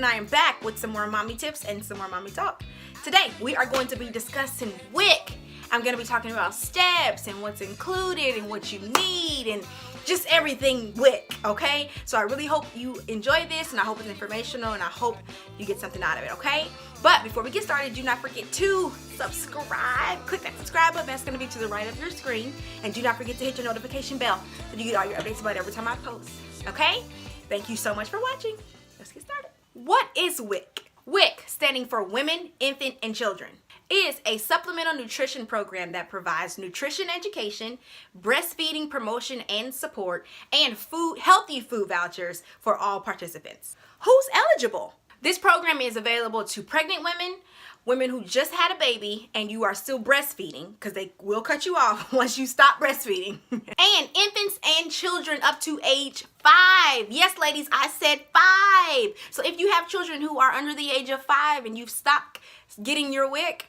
and I am back with some more mommy tips and some more mommy talk. Today, we are going to be discussing WIC. I'm going to be talking about steps and what's included and what you need and just everything WIC, okay? So I really hope you enjoy this, and I hope it's informational, and I hope you get something out of it, okay? But before we get started, do not forget to subscribe. Click that subscribe button. That's going to be to the right of your screen. And do not forget to hit your notification bell so you get all your updates about every time I post, okay? Thank you so much for watching. Let's get started. What is WIC? WIC, standing for Women, Infant, and Children, is a supplemental nutrition program that provides nutrition education, breastfeeding promotion and support, and healthy food vouchers for all participants. Who's eligible? This program is available to pregnant women, women who just had a baby and you are still breastfeeding, because they will cut you off once you stop breastfeeding, and infants and children up to age 5. Yes, ladies, I said 5. So if you have children who are under the age of 5 and you've stopped getting your WIC,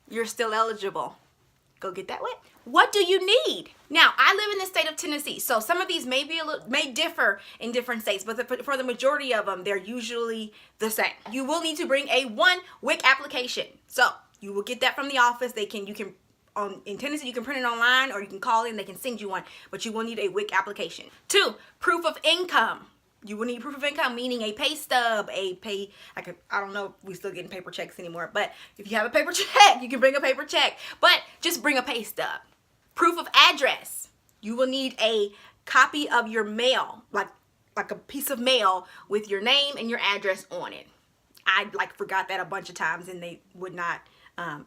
you're still eligible. Go get that WIC. What do you need? Now, I live in the state of Tennessee, so some of these may differ in different states, but for the majority of them, they're usually the same. You will need to bring a WIC application. So you will get that from the office. In Tennessee, you can print it online, or you can call in. They can send you one, but you will need a WIC application. 2, proof of income. You will need proof of income, meaning a pay stub, I don't know if we still getting paper checks anymore, but if you have a paper check, you can bring a paper check, but just bring a pay stub. Proof of address. You will need a copy of your mail, like a piece of mail with your name and your address on it. I forgot that a bunch of times and they would not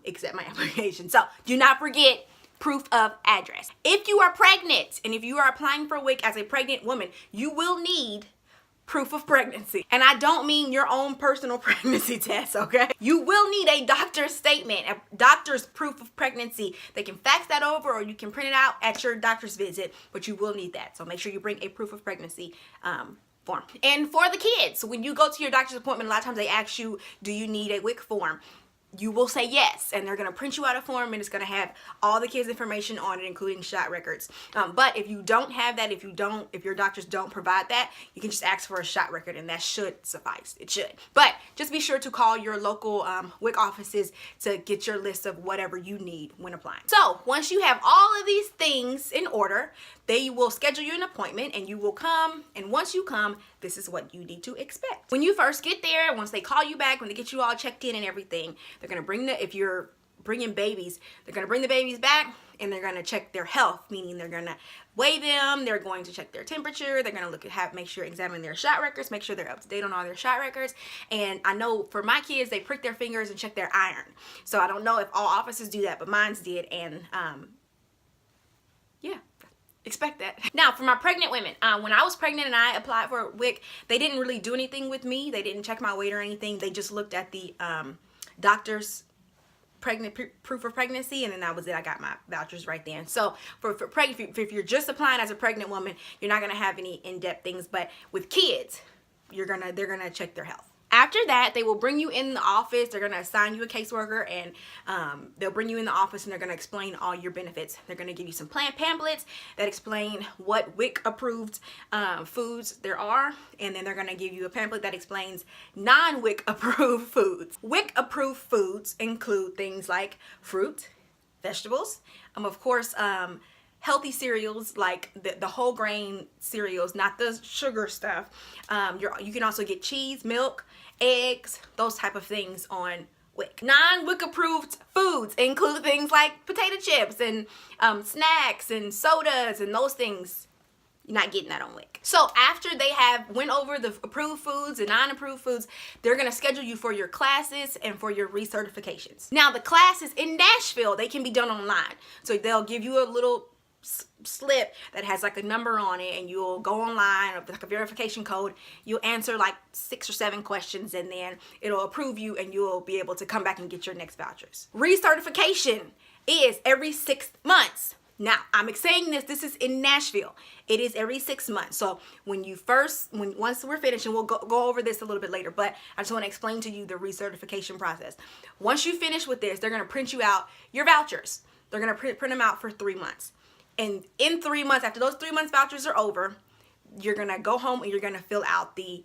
accept my application. So do not forget proof of address. If you are pregnant and if you are applying for WIC as a pregnant woman, you will need proof of pregnancy. And I don't mean your own personal pregnancy test, okay? You will need a doctor's statement, a doctor's proof of pregnancy. They can fax that over or you can print it out at your doctor's visit, but you will need that. So make sure you bring a proof of pregnancy form. And for the kids, when you go to your doctor's appointment, a lot of times they ask you, do you need a WIC form? You will say yes, and they're going to print you out a form, and it's going to have all the kids' information on it, including shot records. But if you don't have that, if your doctors don't provide that, you can just ask for a shot record, and that should suffice. It should. But just be sure to call your local WIC offices to get your list of whatever you need when applying. So once you have all of these things in order, they will schedule you an appointment, and you will come, and once you come, this is what you need to expect. When you first get there, once they call you back, when they get you all checked in and everything, they're going to bring if you're bringing babies, they're going to bring the babies back, and they're going to check their health, meaning they're going to weigh them, they're going to check their temperature, they're going to examine their shot records, make sure they're up to date on all their shot records. And I know for my kids, they prick their fingers and check their iron. So I don't know if all offices do that, but mine's did, and yeah. Expect that. Now, for my pregnant women, when I was pregnant and I applied for WIC, they didn't really do anything with me. They didn't check my weight or anything. They just looked at the doctor's proof of pregnancy, and then that was it. I got my vouchers right then. So if you're just applying as a pregnant woman, you're not gonna have any in-depth things. But with kids, they're gonna check their health. After that, they will bring you in the office. They're going to assign you a caseworker, and they'll bring you in the office, and they're going to explain all your benefits. They're going to give you some pamphlets that explain what WIC approved foods there are, and then they're going to give you a pamphlet that explains non-WIC approved foods. WIC approved foods include things like fruit, vegetables, of course, healthy cereals like the whole grain cereals, not the sugar stuff. You can also get cheese, milk, eggs, those type of things on WIC. Non-WIC approved foods include things like potato chips and snacks and sodas and those things. You're not getting that on WIC. So after they went over the approved foods and non-approved foods, they're going to schedule you for your classes and for your recertifications. Now, the classes in Nashville, they can be done online. So they'll give you a little slip that has like a number on it, and you'll go online with like a verification code. You'll answer like 6 or 7 questions, and then it'll approve you, and you'll be able to come back and get your next vouchers. Recertification is every 6 months. Now, I'm saying this is in Nashville. It is every 6 months. So once we're finished, and we'll go over this a little bit later, but I just want to explain to you the recertification process. Once you finish with this, they're going to print you out your vouchers. They're going to print them out for 3 months. And in 3 months, after those 3 months vouchers are over, you're going to go home and you're going to fill out the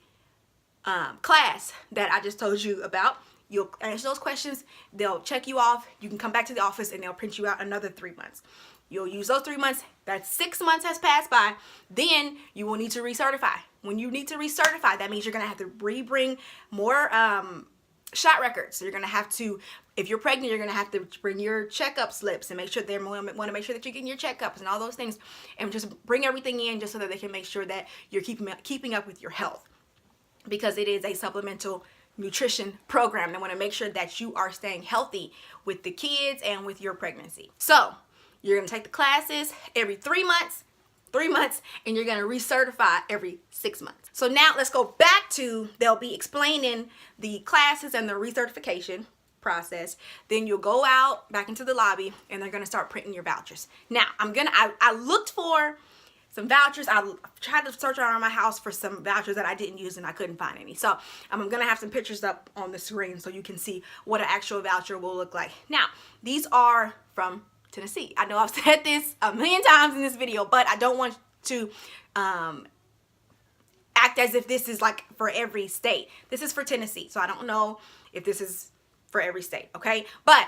class that I just told you about. You'll answer those questions, they'll check you off, you can come back to the office and they'll print you out another 3 months. You'll use those 3 months, that's 6 months has passed by, then you will need to recertify. When you need to recertify, that means you're gonna have to bring more shot records. So you're gonna have to, if you're pregnant, you're gonna have to bring your checkup slips and make sure they want to make sure that you're getting your checkups and all those things, and just bring everything in just so that they can make sure that you're keeping up with your health, because it is a supplemental nutrition program. They want to make sure that you are staying healthy with the kids and with your pregnancy. So you're going to take the classes every 3 months, and you're going to recertify every 6 months. So now let's go back to, they'll be explaining the classes and the recertification process. Then you'll go out back into the lobby and they're going to start printing your vouchers. Now I looked for some vouchers. I tried to search around my house for some vouchers that I didn't use and I couldn't find any. So I'm gonna have some pictures up on the screen so you can see what an actual voucher will look like. Now, these are from Tennessee. I know I've said this a million times in this video, but I don't want to act as if this is like for every state. This is for Tennessee, so I don't know if this is for every state, okay? But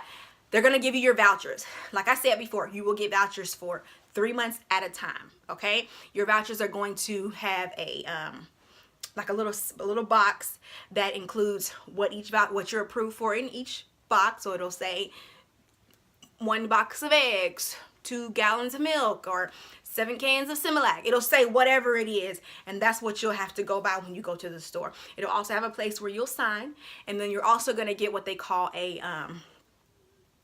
they're gonna give you your vouchers. Like I said before, you will get vouchers for 3 months at a time, okay? Your vouchers are going to have a like a little box that includes what you're approved for in each box. So it'll say 1 box of eggs, 2 gallons of milk, or 7 cans of Similac. It'll say whatever it is, and that's what you'll have to go by when you go to the store. It'll also have a place where you'll sign, and then you're also gonna get what they call a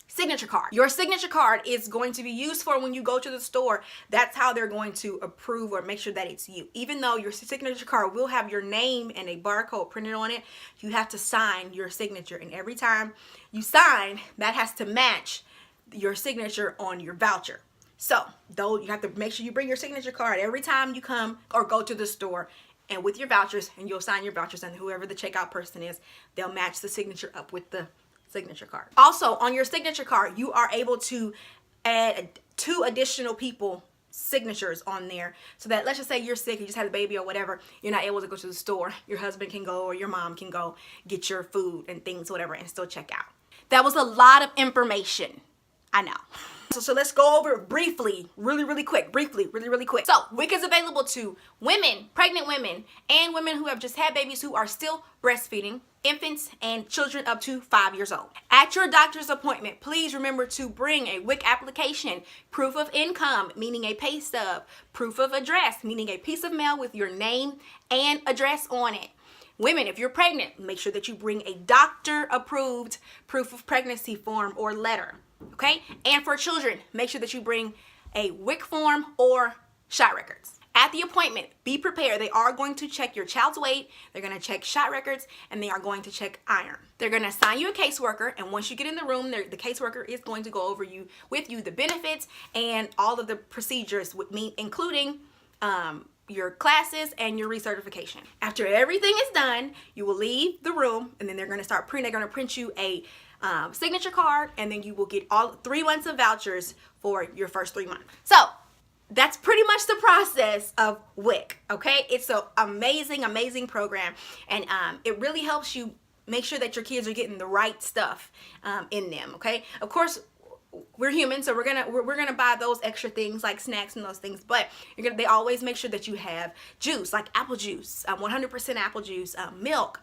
signature card. Your signature card is going to be used for when you go to the store. That's how they're going to approve or make sure that it's you. Even though your signature card will have your name and a barcode printed on it, you have to sign your signature. And every time you sign, that has to match your signature on your voucher. So though, you have to make sure you bring your signature card every time you come or go to the store, and with your vouchers, and you'll sign your vouchers, and whoever the checkout person is, they'll match the signature up with the signature card. Also, on your signature card, you are able to add 2 additional people signatures on there, so that, let's just say you're sick, you just had a baby or whatever, you're not able to go to the store, your husband can go or your mom can go get your food and things, whatever, and still check out. That was a lot of information, I know. So let's go over it briefly, really quick. So WIC is available to women, pregnant women, and women who have just had babies who are still breastfeeding, infants, and children up to 5 years old. At your doctor's appointment, please remember to bring a WIC application, proof of income, meaning a pay stub, proof of address, meaning a piece of mail with your name and address on it. Women, if you're pregnant, make sure that you bring a doctor-approved proof of pregnancy form or letter. Okay? And for children, make sure that you bring a WIC form or shot records. At the appointment, be prepared. They are going to check your child's weight, they're going to check shot records, and they are going to check iron. They're going to assign you a caseworker, and once you get in the room, the caseworker is going to go over with you the benefits and all of the procedures with me, including your classes and your recertification. After everything is done, you will leave the room, and then they're going to print you a signature card, and then you will get all 3 months of vouchers for your first 3 months. So that's pretty much the process of WIC, okay? It's an amazing program, and it really helps you make sure that your kids are getting the right stuff in them, okay? Of course, we're human, so we're gonna buy those extra things like snacks and those things, but they always make sure that you have juice, like apple juice, 100% apple juice, milk,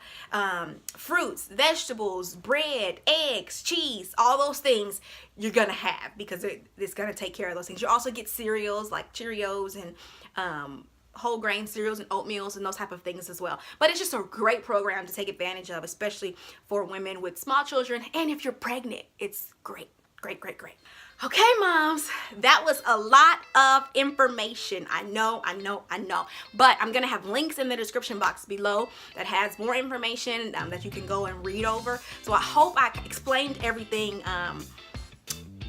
fruits, vegetables, bread, eggs, cheese, all those things you're gonna have, because it's gonna take care of those things. You also get cereals like Cheerios and whole grain cereals and oatmeals and those type of things as well. But it's just a great program to take advantage of, especially for women with small children, and if you're pregnant, it's great. Okay, moms, that was a lot of information. I know. But I'm gonna have links in the description box below that has more information that you can go and read over. So I hope I explained everything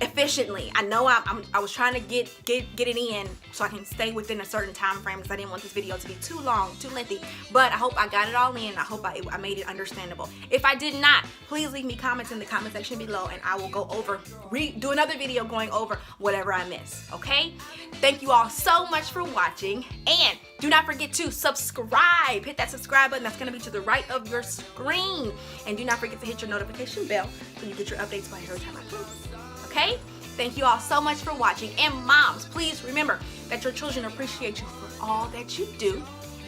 efficiently. I know I was trying to get it in so I can stay within a certain time frame because I didn't want this video to be too long, too lengthy, but I hope I got it all in. I hope I made it understandable. If I did not, please leave me comments in the comment section below and I will go over, do another video going over whatever I miss, okay? Thank you all so much for watching, and do not forget to subscribe. Hit that subscribe button that's going to be to the right of your screen, and do not forget to hit your notification bell so you get your updates by every time I post. Okay? Thank you all so much for watching. And moms, please remember that your children appreciate you for all that you do.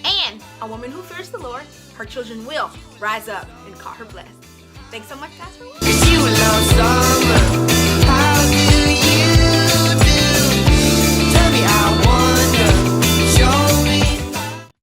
And a woman who fears the Lord, her children will rise up and call her blessed. Thanks so much, guys, for watching.